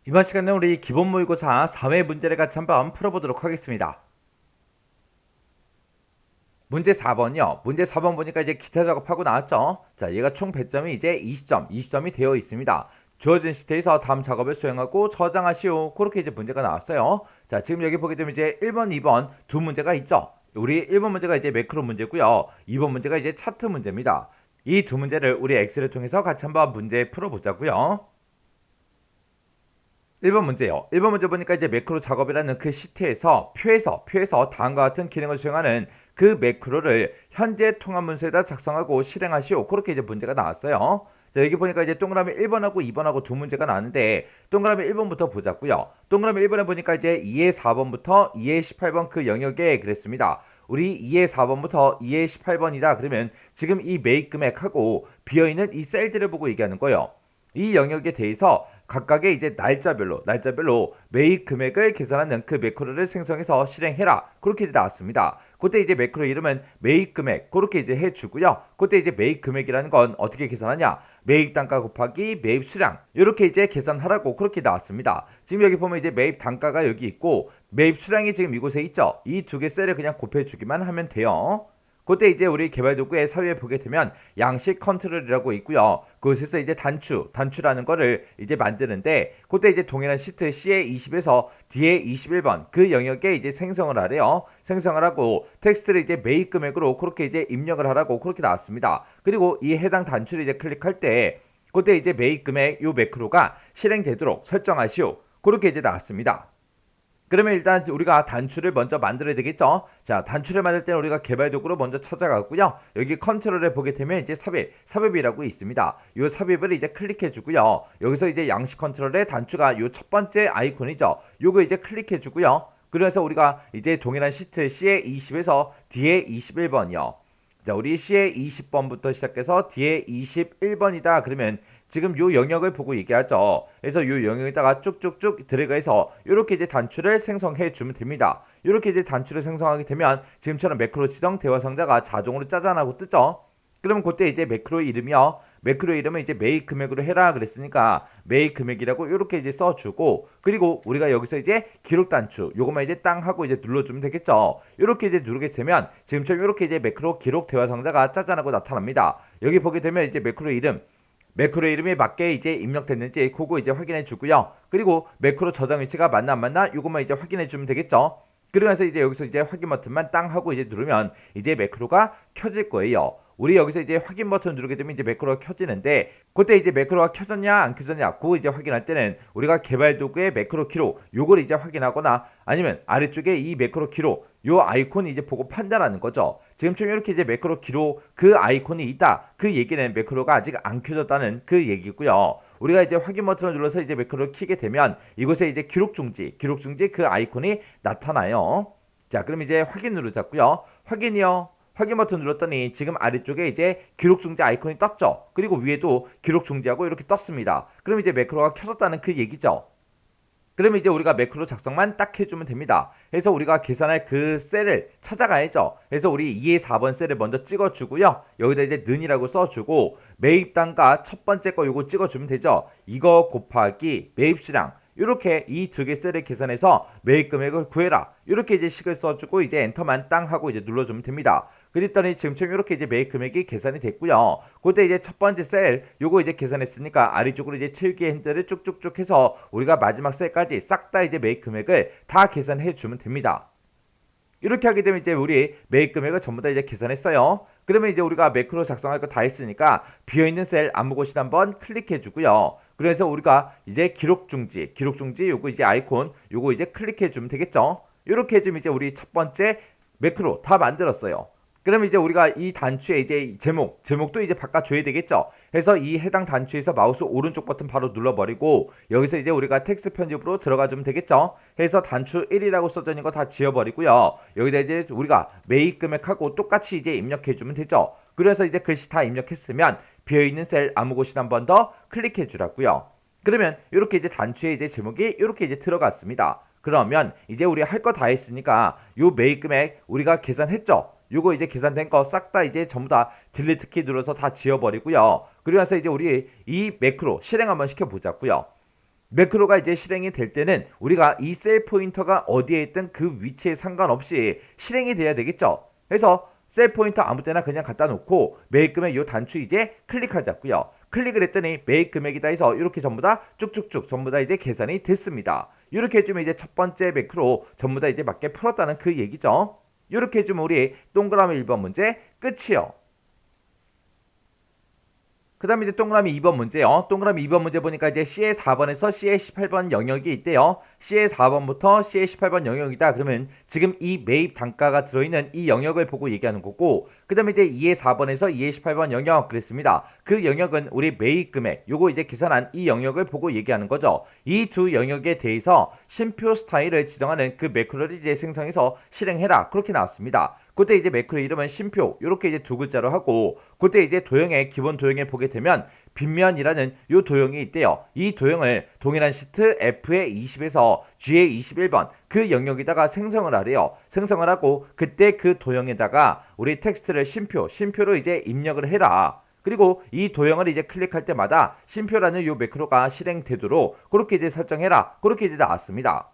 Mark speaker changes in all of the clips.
Speaker 1: 이번 시간에 우리 기본 모의고사 4회 문제를 같이 한번 풀어보도록 하겠습니다. 문제 4번이요. 문제 4번 보니까 이제 기타 작업하고 나왔죠. 자, 얘가 총 배점이 이제 20점이 되어 있습니다. 주어진 시트에서 다음 작업을 수행하고 저장하시오. 그렇게 이제 문제가 나왔어요. 자, 지금 여기 보게 되면 이제 1번, 2번 두 문제가 있죠. 우리 1번 문제가 이제 매크로 문제고요. 2번 문제가 이제 차트 문제입니다. 이 두 문제를 우리 엑셀을 통해서 같이 한번 문제 풀어보자고요. 1번 문제요. 1번 문제 보니까 이제 매크로 작업이라는 그 시트에서 표에서 다음과 같은 기능을 수행하는 그 매크로를 현재 통합 문서에다 작성하고 실행하시오. 그렇게 이제 문제가 나왔어요. 자, 여기 보니까 이제 동그라미 1번하고 2번하고 두 문제가 나왔는데 동그라미 1번부터 보자고요. 동그라미 1번에 보니까 이제 2의 4번부터 2의 18번 그 영역에 그랬습니다. 우리 2의 4번부터 2의 18번이다. 그러면 지금 이 매입 금액하고 비어있는 이 셀들을 보고 얘기하는 거예요. 이 영역에 대해서 각각의 이제 날짜별로 매입 금액을 계산하는 그 매크로를 생성해서 실행해라. 그렇게 이제 나왔습니다. 그때 이제 매크로 이름은 매입 금액 그렇게 이제 해주고요. 그때 이제 매입 금액이라는 건 어떻게 계산하냐? 매입 단가 곱하기 매입 수량 이렇게 이제 계산하라고 그렇게 나왔습니다. 지금 여기 보면 이제 매입 단가가 여기 있고 매입 수량이 지금 이곳에 있죠. 이 두 개 셀을 그냥 곱해주기만 하면 돼요. 그때 이제 우리 개발 도구의 사위에 보게 되면 양식 컨트롤이라고 있고요. 그곳에서 이제 단추라는 거를 이제 만드는데 그때 이제 동일한 시트 C의 20에서 D의 21번 그 영역에 이제 생성을 하래요. 생성을 하고 텍스트를 이제 매입 금액으로 그렇게 이제 입력을 하라고 그렇게 나왔습니다. 그리고 이 해당 단추를 이제 클릭할 때 그때 이제 매입 금액 요 매크로가 실행되도록 설정하시오. 그렇게 이제 나왔습니다. 그러면 일단 우리가 단추를 먼저 만들어야 되겠죠. 자, 단추를 만들 때는 우리가 개발 도구로 먼저 찾아가고요. 여기 컨트롤에 보게 되면 이제 삽입이라고 있습니다. 이 삽입을 이제 클릭해 주고요. 여기서 이제 양식 컨트롤의 단추가 이 첫 번째 아이콘이죠. 요거 이제 클릭해 주고요. 그래서 우리가 이제 동일한 시트 C의 20에서 D의 21번이요. 자, 우리 C의 20번부터 시작해서 D의 21번이다. 그러면 지금 요 영역을 보고 얘기하죠. 그래서 요 영역에다가 쭉쭉쭉 드래그해서 이렇게 이제 단추를 생성해 주면 됩니다. 이렇게 이제 단추를 생성하게 되면 지금처럼 매크로 지정 대화 상자가 자동으로 짜잔하고 뜨죠. 그러면 그때 이제 매크로 이름이요. 매크로 이름은 이제 매입 금액으로 해라 그랬으니까 매입 금액이라고 이렇게 이제 써주고 그리고 우리가 여기서 이제 기록 단추 요것만 이제 땅 하고 이제 눌러주면 되겠죠. 이렇게 이제 누르게 되면 지금처럼 이렇게 이제 매크로 기록 대화 상자가 짜잔하고 나타납니다. 여기 보게 되면 이제 매크로 이름에 맞게 이제 입력됐는지 그거 이제 확인해 주고요. 그리고 매크로 저장 위치가 맞나 안 맞나 이것만 이제 확인해 주면 되겠죠. 그러면서 이제 여기서 이제 확인 버튼만 땅 하고 이제 누르면 이제 매크로가 켜질 거예요. 우리 여기서 이제 확인 버튼 누르게 되면 이제 매크로가 켜지는데 그때 이제 매크로가 켜졌냐 안 켜졌냐 그거 이제 확인할 때는 우리가 개발 도구의 매크로 키로 요걸 이제 확인하거나 아니면 아래쪽에 이 매크로 키로 요 아이콘이 이제 보고 판단하는 거죠. 지금처럼 이렇게 이제 매크로 키로 그 아이콘이 있다. 그 얘기는 매크로가 아직 안 켜졌다는 그 얘기고요. 우리가 이제 확인 버튼을 눌러서 이제 매크로를 키게 되면 이곳에 이제 기록 중지 그 아이콘이 나타나요. 자, 그럼 이제 확인 누르자고요. 확인이요. 확인 버튼 눌렀더니 지금 아래쪽에 이제 기록 중지 아이콘이 떴죠. 그리고 위에도 기록 중지하고 이렇게 떴습니다. 그럼 이제 매크로가 켜졌다는 그 얘기죠. 그러면 이제 우리가 매크로 작성만 딱 해주면 됩니다. 그래서 우리가 계산할 그 셀을 찾아가야죠. 그래서 우리 2의 4번 셀을 먼저 찍어주고요. 여기다 이제 는이라고 써주고 매입 단가 첫 번째 거 요거 찍어주면 되죠. 이거 곱하기 매입 수량 이렇게 이 두 개 셀을 계산해서 매입 금액을 구해라. 이렇게 이제 식을 써주고 이제 엔터만 땅 하고 이제 눌러주면 됩니다. 그랬더니 지금처럼 이렇게 이제 매입 금액이 계산이 됐고요. 그때 이제 첫 번째 셀 요거 이제 계산했으니까 아래쪽으로 이제 채우기 핸들을 쭉쭉쭉 해서 우리가 마지막 셀까지 싹 다 이제 매입 금액을 다 계산해 주면 됩니다. 이렇게 하게 되면 이제 우리 매입 금액을 전부 다 이제 계산했어요. 그러면 이제 우리가 매크로 작성할 거 다 했으니까 비어있는 셀 아무 곳이나 한번 클릭해 주고요. 그래서 우리가 이제 기록 중지 요거 이제 아이콘 요거 이제 클릭해 주면 되겠죠. 이렇게 해주면 이제 우리 첫 번째 매크로 다 만들었어요. 그러면 이제 우리가 이 단추에 이제 제목도 이제 바꿔줘야 되겠죠. 그래서 이 해당 단추에서 마우스 오른쪽 버튼 바로 눌러버리고 여기서 이제 우리가 텍스트 편집으로 들어가주면 되겠죠. 해서 단추 1이라고 써져 있는 거 다 지워버리고요. 여기다 이제 우리가 매입 금액하고 똑같이 이제 입력해주면 되죠. 그래서 이제 글씨 다 입력했으면 비어있는 셀 아무 곳이나 한 번 더 클릭해 주라고요. 그러면 이렇게 이제 단추에 이제 제목이 이렇게 이제 들어갔습니다. 그러면 이제 우리 할 거 다 했으니까 요 매입 금액 우리가 계산했죠. 요거 이제 계산된 거 싹 다 이제 전부 다 딜리트 키 눌러서 다 지워버리고요. 그러면서 이제 우리 이 매크로 실행 한번 시켜보자고요. 매크로가 이제 실행이 될 때는 우리가 이 셀 포인터가 어디에 있든 그 위치에 상관없이 실행이 돼야 되겠죠. 그래서 셀 포인터 아무 때나 그냥 갖다 놓고 매입 금액 요 단추 이제 클릭하자고요. 클릭을 했더니 매입 금액이다 해서 이렇게 전부 다 쭉쭉쭉 전부 다 이제 계산이 됐습니다. 이렇게 해주면 이제 첫 번째 매크로 전부 다 이제 맞게 풀었다는 그 얘기죠. 이렇게 해주면 우리 동그라미 1번 문제 끝이요. 그 다음에 이제 동그라미 2번 문제요. 동그라미 2번 문제 보니까 이제 C의 4번에서 C의 18번 영역이 있대요. C의 4번부터 C의 18번 영역이다. 그러면 지금 이 매입 단가가 들어있는 이 영역을 보고 얘기하는 거고, 그 다음에 이제 2의 4번에서 2의 18번 영역 그랬습니다. 그 영역은 우리 매입 금액, 요거 이제 계산한 이 영역을 보고 얘기하는 거죠. 이 두 영역에 대해서 쉼표 스타일을 지정하는 그 매크로를 이제 생성해서 실행해라. 그렇게 나왔습니다. 그때 이제 매크로 이름은 쉼표 이렇게 이제 두 글자로 하고, 그때 이제 도형의 기본 도형에 보게 되면 빗면이라는 요 도형이 있대요. 이 도형을 동일한 시트 F의 20에서 G의 21번 그 영역에다가 생성을 하래요. 생성을 하고 그때 그 도형에다가 우리 텍스트를 쉼표로 이제 입력을 해라. 그리고 이 도형을 이제 클릭할 때마다 쉼표라는 요 매크로가 실행되도록 그렇게 이제 설정해라. 그렇게 이제 나왔습니다.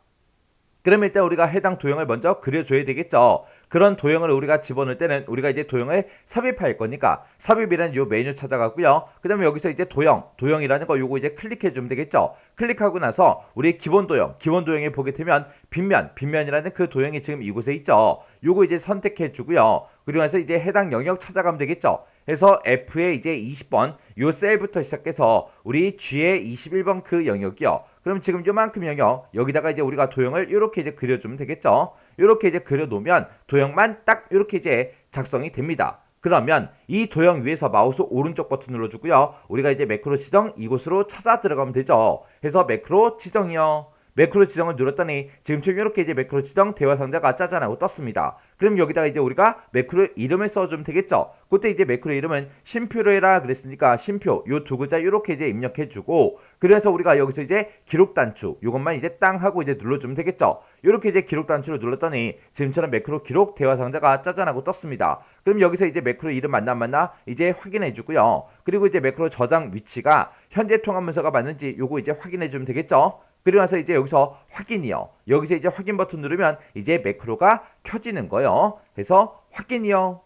Speaker 1: 그러면 일단 우리가 해당 도형을 먼저 그려줘야 되겠죠. 그런 도형을 우리가 집어넣을 때는 우리가 이제 도형을 삽입할 거니까 삽입이라는 요 메뉴 찾아가고요. 그 다음에 여기서 이제 도형이라는 거 요거 이제 클릭해 주면 되겠죠. 클릭하고 나서 우리 기본 도형에 보게 되면 빗면이라는 그 도형이 지금 이곳에 있죠. 요거 이제 선택해 주고요. 그리고 나서 이제 해당 영역 찾아가면 되겠죠. 해서 F의 이제 20번 요 셀부터 시작해서 우리 G의 21번 그 영역이요. 그럼 지금 요만큼 영역 여기다가 이제 우리가 도형을 이렇게 이제 그려주면 되겠죠. 이렇게 이제 그려놓으면 도형만 딱 이렇게 이제 작성이 됩니다. 그러면 이 도형 위에서 마우스 오른쪽 버튼 눌러주고요. 우리가 이제 매크로 지정 이곳으로 찾아 들어가면 되죠. 해서 매크로 지정이요. 매크로 지정을 눌렀더니 지금처럼 이렇게 이제 매크로 지정 대화 상자가 짜잔하고 떴습니다. 그럼 여기다가 이제 우리가 매크로 이름을 써주면 되겠죠. 그때 이제 매크로 이름은 쉼표로 해라 그랬으니까 쉼표 요 두 글자 이렇게 이제 입력해주고, 그래서 우리가 여기서 이제 기록 단추 요것만 이제 땅 하고 이제 눌러주면 되겠죠. 이렇게 이제 기록 단추를 눌렀더니 지금처럼 매크로 기록 대화 상자가 짜잔하고 떴습니다. 그럼 여기서 이제 매크로 이름 맞나 이제 확인해주고요. 그리고 이제 매크로 저장 위치가 현재 통합 문서가 맞는지 요거 이제 확인해주면 되겠죠. 그리고 나서 이제 여기서 확인이요. 여기서 이제 확인 버튼 누르면 이제 매크로가 켜지는 거예요. 그래서 확인이요.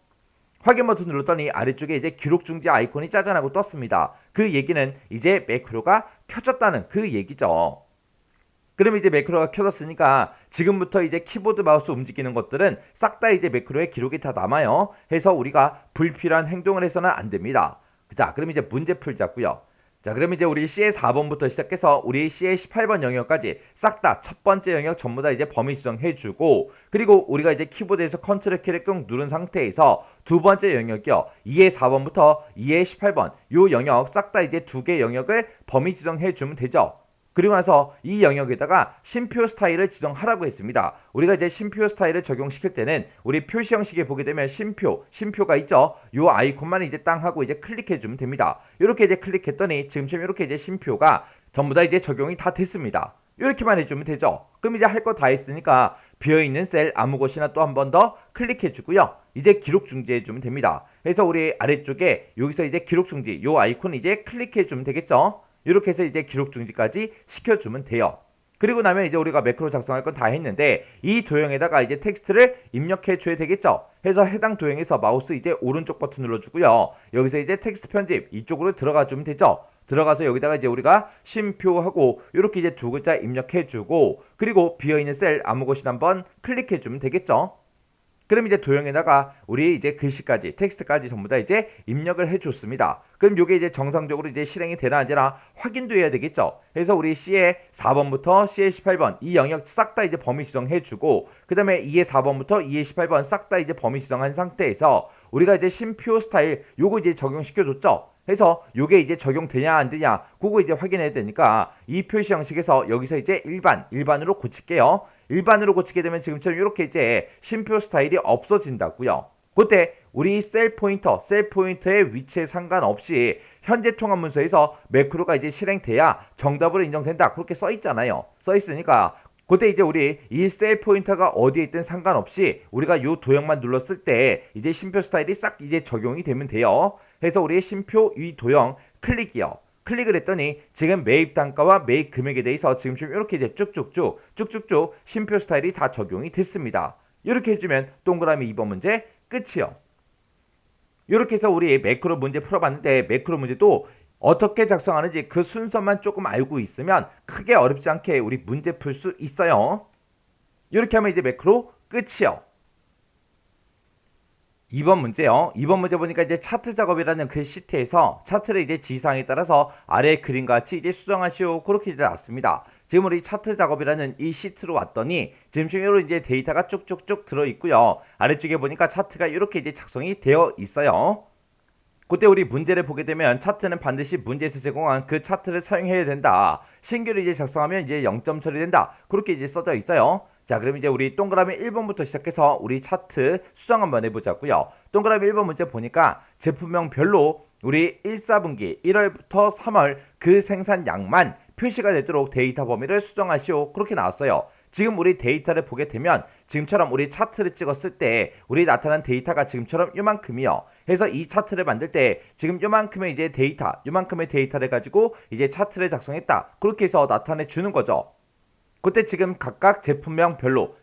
Speaker 1: 확인 버튼 눌렀더니 아래쪽에 이제 기록 중지 아이콘이 짜잔하고 떴습니다. 그 얘기는 이제 매크로가 켜졌다는 그 얘기죠. 그럼 이제 매크로가 켜졌으니까 지금부터 이제 키보드 마우스 움직이는 것들은 싹 다 이제 매크로의 기록이 다 남아요. 해서 우리가 불필요한 행동을 해서는 안 됩니다. 자, 그럼 이제 문제 풀자고요. 자, 그럼 이제 우리 C의 4번부터 시작해서 우리 C의 18번 영역까지 싹 다 첫 번째 영역 전부 다 이제 범위 지정해주고, 그리고 우리가 이제 키보드에서 컨트롤 키를 꾹 누른 상태에서 두 번째 영역이요. 2의 4번부터 2의 18번 요 영역 싹 다 이제 두 개 영역을 범위 지정해주면 되죠. 그리고 나서 이 영역에다가 쉼표 스타일을 지정하라고 했습니다. 우리가 이제 쉼표 스타일을 적용시킬 때는 우리 표시 형식에 보게 되면 쉼표가 있죠. 요 아이콘만 이제 땅 하고 이제 클릭해주면 됩니다. 이렇게 이제 클릭했더니 지금처럼 이렇게 이제 쉼표가 전부 다 이제 적용이 다 됐습니다. 이렇게만 해주면 되죠. 그럼 이제 할 거 다 했으니까 비어있는 셀 아무 곳이나 또 한 번 더 클릭해주고요. 이제 기록 중지해주면 됩니다. 그래서 우리 아래쪽에 여기서 이제 기록 중지 요 아이콘 이제 클릭해주면 되겠죠. 이렇게 해서 이제 기록 중지까지 시켜주면 돼요. 그리고 나면 이제 우리가 매크로 작성할 건 다 했는데 이 도형에다가 이제 텍스트를 입력해 줘야 되겠죠. 해서 해당 도형에서 마우스 이제 오른쪽 버튼 눌러주고요. 여기서 이제 텍스트 편집 이쪽으로 들어가 주면 되죠. 들어가서 여기다가 이제 우리가 쉼표하고 이렇게 이제 두 글자 입력해 주고, 그리고 비어있는 셀 아무 곳이나 한번 클릭해 주면 되겠죠. 그럼 이제 도형에다가 우리 이제 글씨까지 텍스트까지 전부 다 이제 입력을 해줬습니다. 그럼 이게 이제 정상적으로 이제 실행이 되나 안 되나 확인도 해야 되겠죠. 그래서 우리 C의 4번부터 C의 18번 이 영역 싹 다 이제 범위 지정해주고, 그 다음에 2의 4번부터 2의 18번 싹 다 이제 범위 지정한 상태에서 우리가 이제 쉼표 스타일 요거 이제 적용시켜줬죠. 해서 요게 이제 적용되냐 안 되냐 그거 이제 확인해야 되니까 이 표시 형식에서 여기서 이제 일반으로 고칠게요. 일반으로 고치게 되면 지금처럼 이렇게 이제 쉼표 스타일이 없어진다고요. 그때 우리 셀 포인터의 위치에 상관없이 현재 통합 문서에서 매크로가 이제 실행돼야 정답으로 인정된다 그렇게 써 있잖아요. 써 있으니까 그때 이제 우리 이 셀 포인터가 어디에 있든 상관없이 우리가 요 도형만 눌렀을 때 이제 쉼표 스타일이 싹 이제 적용이 되면 돼요. 해서 우리 쉼표 이 도형 클릭이요. 클릭을 했더니 지금 매입 단가와 매입 금액에 대해서 지금 좀 이렇게 이제 쭉쭉쭉 쉼표 스타일이 다 적용이 됐습니다. 이렇게 해주면 동그라미 2번 문제 끝이요. 이렇게 해서 우리 매크로 문제 풀어봤는데 매크로 문제도 어떻게 작성하는지 그 순서만 조금 알고 있으면 크게 어렵지 않게 우리 문제 풀 수 있어요. 이렇게 하면 이제 매크로 끝이요. 2번 문제요. 2번 문제 보니까 이제 차트 작업이라는 그 시트에서 차트를 이제 지시사항에 따라서 아래 그림과 같이 이제 수정하시오. 그렇게 이제 나왔습니다. 지금 우리 차트 작업이라는 이 시트로 왔더니 지금 중으로 이제 데이터가 쭉쭉쭉 들어있고요. 아래쪽에 보니까 차트가 이렇게 이제 작성이 되어 있어요. 그때 우리 문제를 보게 되면 차트는 반드시 문제에서 제공한 그 차트를 사용해야 된다. 신규를 이제 작성하면 이제 0점 처리된다. 그렇게 이제 써져 있어요. 자, 그럼 이제 우리 동그라미 1번부터 시작해서 우리 차트 수정 한번 해보자고요. 동그라미 1번 문제 보니까 제품명별로 우리 1사분기 1월부터 3월 그 생산량만 표시가 되도록 데이터 범위를 수정하시오. 그렇게 나왔어요. 지금 우리 데이터를 보게 되면 지금처럼 우리 차트를 찍었을 때 우리 나타난 데이터가 지금처럼 요만큼이요. 해서 이 차트를 만들 때 지금 요만큼의 이제 데이터, 요만큼의 데이터를 가지고 이제 차트를 작성했다. 그렇게 해서 나타내 주는 거죠. 그때 지금 각각 제품명별로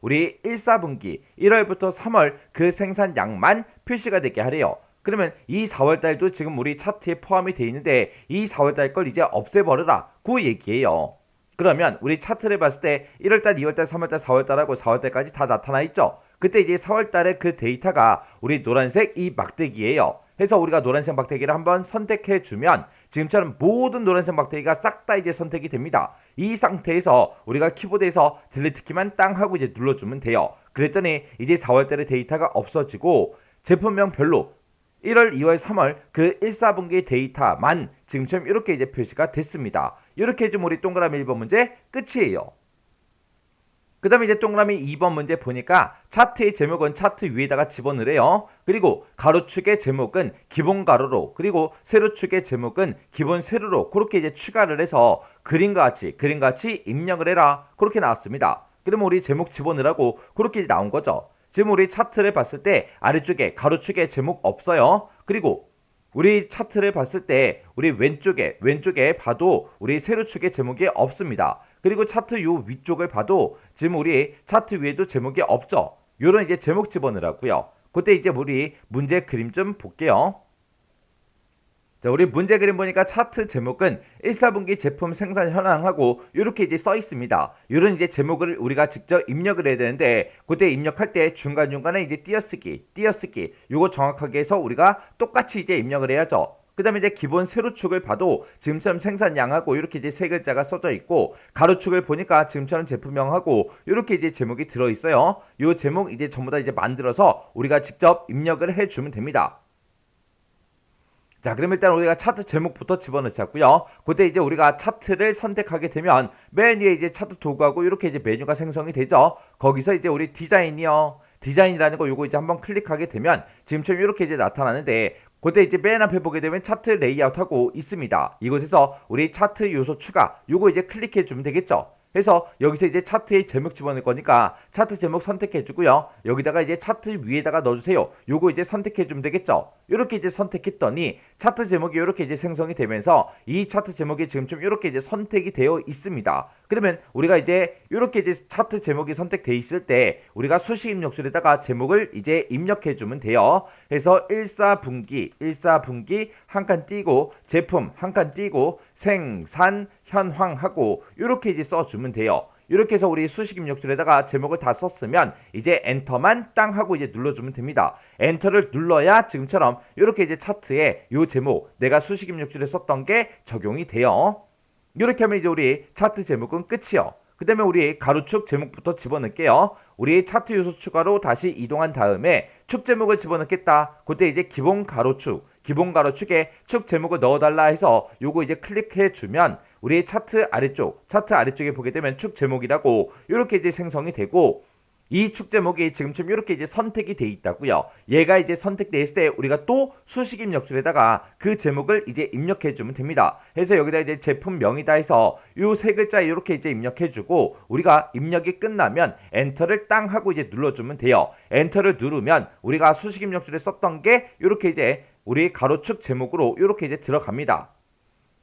Speaker 1: 우리 1사분기 1월부터 3월 그 생산량만 표시가 되게 하래요. 그러면 이 4월달도 지금 우리 차트에 포함이 되어 있는데 이 4월달 걸 이제 없애버려라. 그 얘기예요. 그러면 우리 차트를 봤을 때 1월달, 2월달, 3월달, 4월달하고 4월달까지 다 나타나 있죠. 그때 이제 4월달에 그 데이터가 우리 노란색 이 막대기예요. 해서 우리가 노란색 막대기를 한번 선택해 주면 지금처럼 모든 노란색 막대기가 싹 다 이제 선택이 됩니다. 이 상태에서 우리가 키보드에서 딜리트 키만 땅 하고 이제 눌러주면 돼요. 그랬더니 이제 4월달의 데이터가 없어지고 제품명별로 1월, 2월, 3월 그 1사분기 데이터만 지금처럼 이렇게 이제 표시가 됐습니다. 이렇게 해주면 우리 동그라미 1번 문제 끝이에요. 그 다음에 이제 동그라미 2번 문제 보니까 차트의 제목은 차트 위에다가 집어넣으래요. 그리고 가로축의 제목은 기본 가로로, 그리고 세로축의 제목은 기본 세로로 그렇게 이제 추가를 해서 그림과 같이 입력을 해라. 그렇게 나왔습니다. 그러면 우리 제목 집어넣으라고 그렇게 나온 거죠. 지금 우리 차트를 봤을 때 아래쪽에 가로축에 제목 없어요. 그리고 우리 차트를 봤을 때 우리 왼쪽에 봐도 우리 세로축에 제목이 없습니다. 그리고 차트 요 위쪽을 봐도 지금 우리 차트 위에도 제목이 없죠. 요런 이제 제목 집어넣으라고요. 그때 이제 우리 문제 그림 좀 볼게요. 자, 우리 문제 그림 보니까 차트 제목은 1사분기 제품 생산 현황하고 이렇게 이제 써 있습니다. 이런 이제 제목을 우리가 직접 입력을 해야 되는데 그때 입력할 때 중간중간에 이제 띄어쓰기 요거 정확하게 해서 우리가 똑같이 이제 입력을 해야죠. 그 다음에 이제 기본 세로축을 봐도 지금처럼 생산량하고 이렇게 이제 세 글자가 써져 있고 가로축을 보니까 지금처럼 제품명하고 이렇게 이제 제목이 들어 있어요. 요 제목 이제 전부 다 이제 만들어서 우리가 직접 입력을 해주면 됩니다. 자, 그럼 일단 우리가 차트 제목부터 집어넣자고요. 그때 이제 우리가 차트를 선택하게 되면 맨 위에 이제 차트 도구하고 이렇게 이제 메뉴가 생성이 되죠. 거기서 이제 우리 디자인이라는 거 요거 이제 한번 클릭하게 되면 지금처럼 이렇게 이제 나타나는데 그때 이제 맨 앞에 보게 되면 차트 레이아웃하고 있습니다. 이곳에서 우리 차트 요소 추가 요거 이제 클릭해 주면 되겠죠. 해서 여기서 이제 차트의 제목 집어넣을 거니까 차트 제목 선택해 주고요. 여기다가 이제 차트 위에다가 넣어주세요. 요거 이제 선택해 주면 되겠죠. 이렇게 이제 선택했더니 차트 제목이 이렇게 이제 생성이 되면서 이 차트 제목이 지금 좀 이렇게 이제 선택이 되어 있습니다. 그러면 우리가 이제 이렇게 이제 차트 제목이 선택돼 있을 때 우리가 수식 입력줄에다가 제목을 이제 입력해 주면 돼요. 해서 1사분기 한 칸 띄고 제품 한 칸 띄고 생산 현황하고 이렇게 이제 써주면 돼요. 이렇게 해서 우리 수식 입력줄에다가 제목을 다 썼으면 이제 엔터만 땅 하고 이제 눌러주면 됩니다. 엔터를 눌러야 지금처럼 이렇게 이제 차트에 요 제목 내가 수식 입력줄에 썼던 게 적용이 돼요. 이렇게 하면 이제 우리 차트 제목은 끝이요. 그 다음에 우리 가로축 제목부터 집어넣을게요. 우리 차트 요소 추가로 다시 이동한 다음에 축 제목을 집어넣겠다. 그때 이제 기본 가로축에 축 제목을 넣어달라 해서 요거 이제 클릭해 주면 우리 차트 아래쪽에 보게 되면 축 제목이라고 이렇게 이제 생성이 되고 이 축 제목이 지금처럼 이렇게 이제 선택이 돼 있다고요. 얘가 이제 선택돼 있을 때 우리가 또 수식 입력줄에다가 그 제목을 이제 입력해 주면 됩니다. 해서 여기다 이제 제품명이다 해서 요 세 글자 이렇게 이제 입력해 주고 우리가 입력이 끝나면 엔터를 땅 하고 이제 눌러주면 돼요. 엔터를 누르면 우리가 수식 입력줄에 썼던 게 이렇게 이제 우리 가로축 제목으로 이렇게 이제 들어갑니다.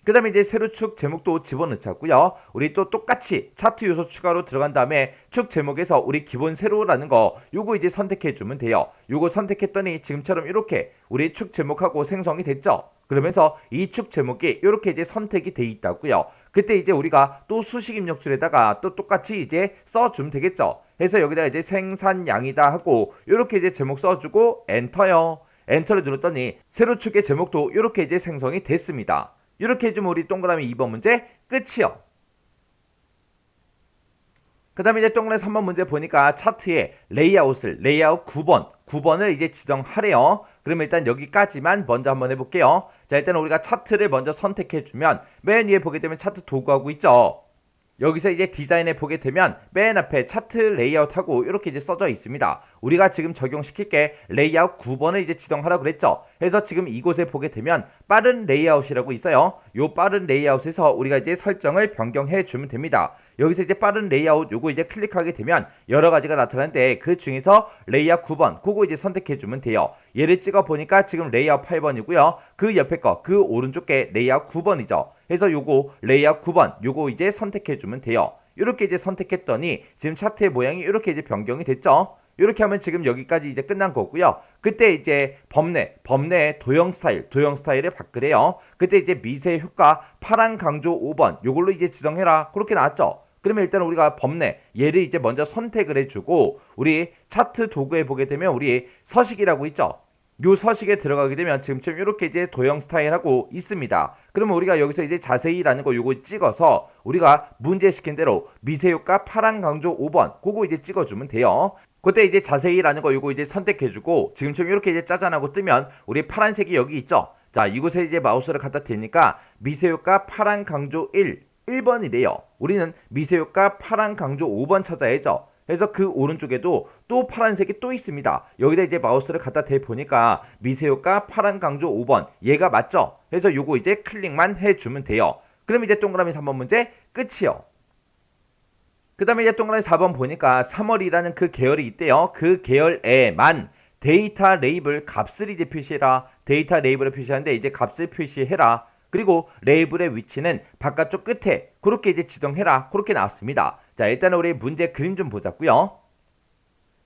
Speaker 1: 그 다음에 이제 세로축 제목도 집어넣자고요. 우리 또 똑같이 차트 요소 추가로 들어간 다음에 축 제목에서 우리 기본 세로라는 거 요거 이제 선택해 주면 돼요. 요거 선택했더니 지금처럼 이렇게 우리 축 제목하고 생성이 됐죠. 그러면서 이 축 제목이 이렇게 이제 선택이 돼 있다고요. 그때 이제 우리가 또 수식 입력줄에다가 또 똑같이 이제 써주면 되겠죠. 해서 여기다 이제 생산량이다 하고 이렇게 이제 제목 써주고 엔터요. 엔터를 눌렀더니 세로축의 제목도 이렇게 이제 생성이 됐습니다. 이렇게 해주면 우리 동그라미 2번 문제 끝이요. 그 다음에 이제 동그라미 3번 문제 보니까 차트에 레이아웃 9번을 이제 지정하래요. 그러면 일단 여기까지만 먼저 한번 해볼게요. 자, 일단 우리가 차트를 먼저 선택해주면 맨 위에 보게 되면 차트 도구하고 있죠. 여기서 이제 디자인에 보게 되면 맨 앞에 차트 레이아웃하고 이렇게 이제 써져 있습니다. 우리가 지금 적용시킬 게 레이아웃 9번을 이제 지정하라고 그랬죠. 그래서 지금 이곳에 보게 되면 빠른 레이아웃이라고 있어요. 요 빠른 레이아웃에서 우리가 이제 설정을 변경해 주면 됩니다. 여기서 이제 빠른 레이아웃 요거 이제 클릭하게 되면 여러 가지가 나타나는데 그 중에서 레이아웃 9번 그거 이제 선택해 주면 돼요. 얘를 찍어 보니까 지금 레이아웃 8번이고요. 그 옆에 거 그 오른쪽 게 레이아웃 9번이죠. 그래서 요거 레이아웃 9번 요거 이제 선택해 주면 돼요. 이렇게 이제 선택했더니 지금 차트의 모양이 이렇게 이제 변경이 됐죠. 이렇게 하면 지금 여기까지 이제 끝난 거고요. 그때 이제 범내 도형 스타일을 바꾸래요. 그때 이제 미세 효과 파란 강조 5번 요걸로 이제 지정해라. 그렇게 나왔죠. 그러면 일단 우리가 범내 얘를 이제 먼저 선택을 해주고 우리 차트 도구에 보게 되면 우리 서식이라고 있죠. 요 서식에 들어가게 되면 지금처럼 이렇게 이제 도형 스타일하고 있습니다. 그러면 우리가 여기서 이제 자세히라는 거 요거 찍어서 우리가 문제 시킨 대로 미세 효과 파란 강조 5번 그거 이제 찍어주면 돼요. 그때 이제 자세히라는 거 요거 이제 선택해주고 지금처럼 이렇게 이제 짜잔하고 뜨면 우리 파란색이 여기 있죠. 자, 이곳에 이제 마우스를 갖다 대니까 미세 효과 파란 강조 1번이래요. 우리는 미세 효과 파란 강조 5번 찾아야죠. 그래서 그 오른쪽에도 또 파란색이 또 있습니다. 여기다 이제 마우스를 갖다 대보니까 미세효과 파란 강조 5번 얘가 맞죠? 그래서 요거 이제 클릭만 해주면 돼요. 그럼 이제 동그라미 3번 문제 끝이요. 그 다음에 이제 동그라미 4번 보니까 3월이라는 그 계열이 있대요. 그 계열에만 데이터 레이블 값을 이제 표시해라. 데이터 레이블을 표시하는데 이제 값을 표시해라. 그리고 레이블의 위치는 바깥쪽 끝에 그렇게 이제 지정해라. 그렇게 나왔습니다. 자, 일단은 우리 문제 그림 좀 보자고요.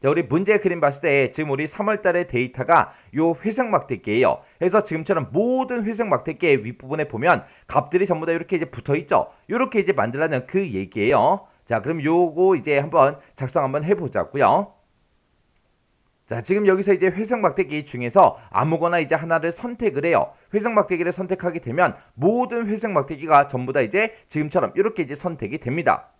Speaker 1: 자, 우리 문제 그림 봤을 때 지금 우리 3월달의 데이터가 요 회색 막대기예요. 그래서 지금처럼 모든 회색 막대기의 윗부분에 보면 값들이 전부 다 이렇게 이제 붙어 있죠. 이렇게 이제 만들라는 그 얘기예요. 자, 그럼 요거 이제 한번 작성 한번 해보자고요. 자, 지금 여기서 이제 회색 막대기 중에서 아무거나 이제 하나를 선택을 해요. 회색 막대기를 선택하게 되면 모든 회색 막대기가 전부 다 이제 지금처럼 이렇게 이제 선택이 됩니다.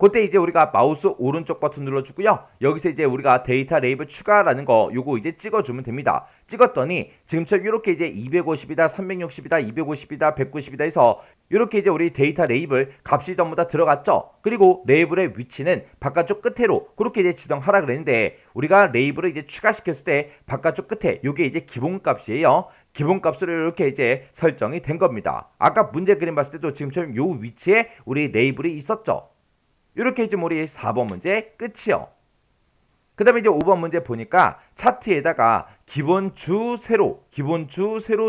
Speaker 1: 그때 이제 우리가 마우스 오른쪽 버튼 눌러주고요. 여기서 이제 우리가 데이터 레이블 추가라는 거 요거 이제 찍어주면 됩니다. 찍었더니 지금처럼 이렇게 이제 250이다, 360이다, 250이다, 190이다 해서 이렇게 이제 우리 데이터 레이블 값이 전부 다 들어갔죠. 그리고 레이블의 위치는 바깥쪽 끝으로 그렇게 이제 지정하라 그랬는데 우리가 레이블을 이제 추가시켰을 때 바깥쪽 끝에 요게 이제 기본값이에요. 기본값으로 이렇게 이제 설정이 된 겁니다. 아까 문제 그림 봤을 때도 지금처럼 요 위치에 우리 레이블이 있었죠. 이렇게 해주면 우리 4번 문제 끝이요. 그 다음에 이제 5번 문제 보니까 차트에다가 기본 주 세로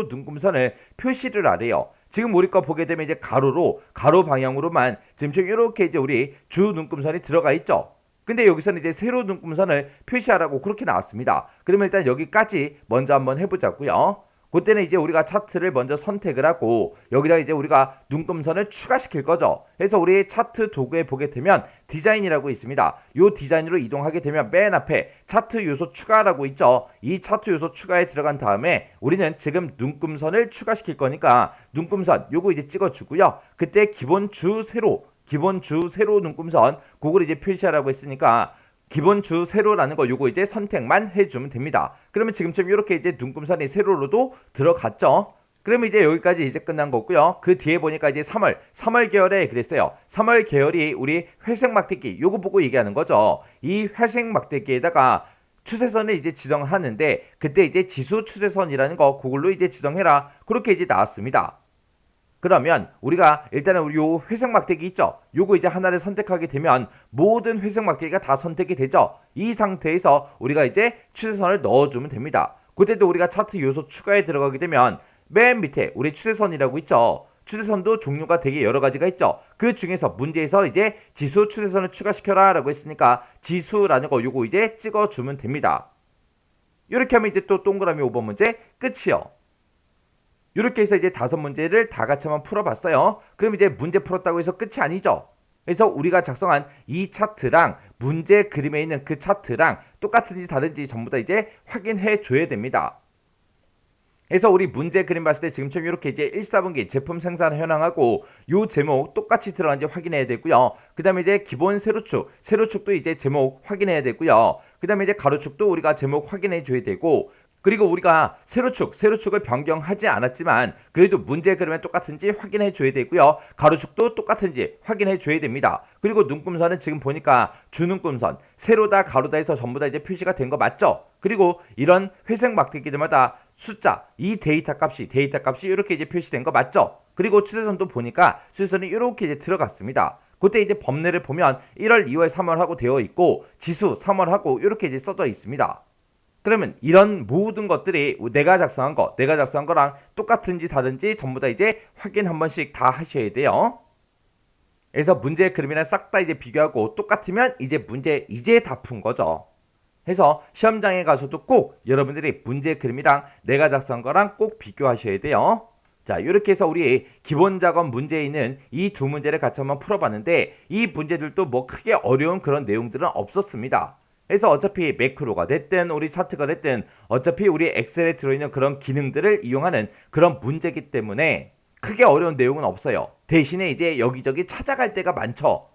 Speaker 1: 눈금선을 표시를 하래요. 지금 우리 거 보게 되면 이제 가로 방향으로만 지금 이렇게 이제 우리 주 눈금선이 들어가 있죠. 근데 여기서는 이제 세로 눈금선을 표시하라고 그렇게 나왔습니다. 그러면 일단 여기까지 먼저 한번 해보자고요. 그때는 이제 우리가 차트를 먼저 선택을 하고 여기다 이제 우리가 눈금선을 추가시킬 거죠. 그래서 우리 차트 도구에 보게 되면 디자인이라고 있습니다. 이 디자인으로 이동하게 되면 맨 앞에 차트 요소 추가라고 있죠. 이 차트 요소 추가에 들어간 다음에 우리는 지금 눈금선을 추가시킬 거니까 눈금선 요거 이제 찍어주고요. 그때 기본 주 세로 눈금선 그걸 이제 표시하라고 했으니까 기본 주 세로라는 거 요거 이제 선택만 해주면 됩니다. 그러면 지금처럼 이렇게 이제 눈금선이 세로로도 들어갔죠. 그러면 이제 여기까지 이제 끝난 거고요. 그 뒤에 보니까 이제 3월 계열에 그랬어요. 3월 계열이 우리 회색 막대기 요거 보고 얘기하는 거죠. 이 회색 막대기에다가 추세선을 이제 지정하는데 그때 이제 지수 추세선이라는 거 그걸로 이제 지정해라. 그렇게 이제 나왔습니다. 그러면 우리가 일단은 우리 요 회색 막대기 있죠. 요거 이제 하나를 선택하게 되면 모든 회색 막대기가 다 선택이 되죠. 이 상태에서 우리가 이제 추세선을 넣어주면 됩니다. 그때도 우리가 차트 요소 추가에 들어가게 되면 맨 밑에 우리 추세선이라고 있죠. 추세선도 종류가 되게 여러 가지가 있죠. 그 중에서 문제에서 이제 지수 추세선을 추가시켜라 라고 했으니까 지수라는 거 요거 이제 찍어주면 됩니다. 이렇게 하면 이제 또 동그라미 5번 문제 끝이요. 이렇게 해서 이제 5문제를 다 같이 한번 풀어봤어요. 그럼 이제 문제 풀었다고 해서 끝이 아니죠. 그래서 우리가 작성한 이 차트랑 문제 그림에 있는 그 차트랑 똑같은지 다른지 전부 다 이제 확인해 줘야 됩니다. 그래서 우리 문제 그림 봤을 때 지금처럼 이렇게 이제 1, 4분기 제품 생산 현황하고 요 제목 똑같이 들어간지 확인해야 되고요. 그 다음에 이제 기본 세로축도 이제 제목 확인해야 되고요. 그 다음에 이제 가로축도 우리가 제목 확인해 줘야 되고, 그리고 우리가 세로축을 변경하지 않았지만 그래도 문제 그림에 똑같은지 확인해 줘야 되고요. 가로축도 똑같은지 확인해 줘야 됩니다. 그리고 눈금선은 지금 보니까 주눈금선 세로다 가로다 해서 전부 다 이제 표시가 된 거 맞죠? 그리고 이런 회색 막대기들마다 숫자, 이 데이터 값이 이렇게 이제 표시된 거 맞죠? 그리고 추세선도 보니까 추세선이 이렇게 이제 들어갔습니다. 그때 이제 범례를 보면 1월, 2월, 3월 하고 되어 있고 지수 3월 하고 이렇게 이제 써져 있습니다. 그러면 이런 모든 것들이 내가 작성한 거랑 똑같은지 다른지 전부 다 이제 확인 한 번씩 다 하셔야 돼요. 그래서 문제 그림이랑 싹 다 이제 비교하고 똑같으면 이제 문제 이제 다 푼 거죠. 해서 시험장에 가서도 꼭 여러분들이 문제 그림이랑 내가 작성한 거랑 꼭 비교하셔야 돼요. 자, 이렇게 해서 우리 기본 작업 문제에 있는 이 2문제를 같이 한번 풀어봤는데 이 문제들도 뭐 크게 어려운 그런 내용들은 없었습니다. 그래서 어차피 매크로가 됐든 우리 차트가 됐든 어차피 우리 엑셀에 들어있는 그런 기능들을 이용하는 그런 문제이기 때문에 크게 어려운 내용은 없어요. 대신에 이제 여기저기 찾아갈 때가 많죠.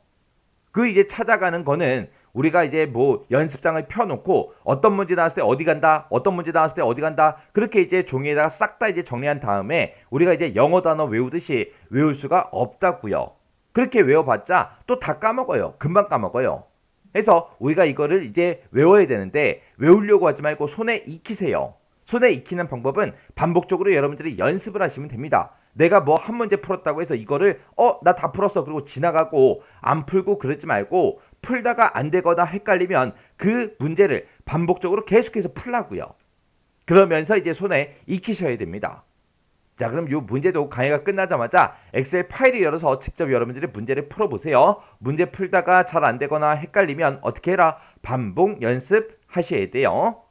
Speaker 1: 그 이제 찾아가는 거는 우리가 이제 뭐 연습장을 펴놓고 어떤 문제 나왔을 때 어디 간다, 어떤 문제 나왔을 때 어디 간다, 그렇게 이제 종이에다가 싹 다 이제 정리한 다음에 우리가 이제 영어 단어 외우듯이 외울 수가 없다고요. 그렇게 외워봤자 또 다 까먹어요. 금방 까먹어요. 그래서 우리가 이거를 이제 외워야 되는데 외우려고 하지 말고 손에 익히세요. 손에 익히는 방법은 반복적으로 여러분들이 연습을 하시면 됩니다. 내가 뭐 한 문제 풀었다고 해서 이거를 나 다 풀었어 그리고 지나가고 안 풀고 그러지 말고 풀다가 안 되거나 헷갈리면 그 문제를 반복적으로 계속해서 풀라고요. 그러면서 이제 손에 익히셔야 됩니다. 자, 그럼 이 문제도 강의가 끝나자마자 엑셀 파일을 열어서 직접 여러분들이 문제를 풀어보세요. 문제 풀다가 잘 안 되거나 헷갈리면 어떻게 해라? 반복 연습하셔야 돼요.